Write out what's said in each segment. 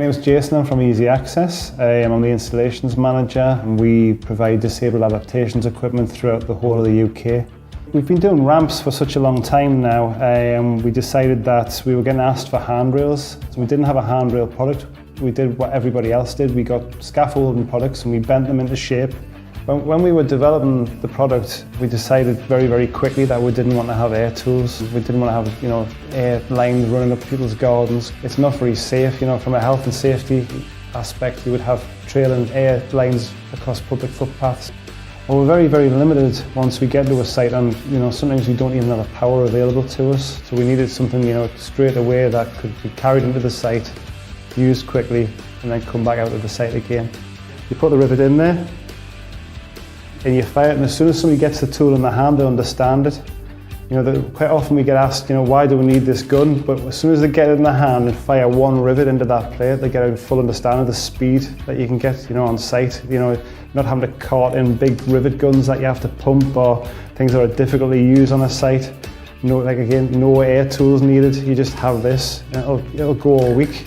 name is Jason, I'm from Easy Access. I'm the installations manager and we provide disabled adaptations equipment throughout the whole of the UK. We've been doing ramps for such a long time now and we decided that we were getting asked for handrails. So we didn't have a handrail product. We did what everybody else did. We got scaffolding products and we bent them into shape. When we were developing the product, we decided very, very quickly that we didn't want to have air tools. We didn't want to have, air lines running up people's gardens. It's not very safe, from a health and safety aspect. You would have trailing air lines across public footpaths. Well, we're very, very limited once we get to a site, and sometimes we don't even have the power available to us. So we needed something, straight away that could be carried into the site, used quickly, and then come back out of the site again. You put the rivet in there, and you fire it, and as soon as somebody gets the tool in their hand, they understand it. Quite often we get asked, why do we need this gun? But as soon as they get it in their hand and fire one rivet into that plate, they get a full understanding of the speed that you can get, on site. Not having to cart in big rivet guns that you have to pump or things that are difficult to use on a site. No air tools needed. You just have this, and it'll go all week.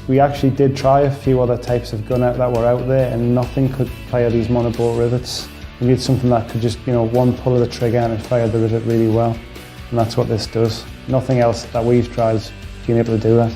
We actually did try a few other types of gun that were out there, and nothing could fire these monobolt rivets. We need something that could just, one pull of the trigger and it fired the rivet really well. And that's what this does. Nothing else that we've tried has been able to do that.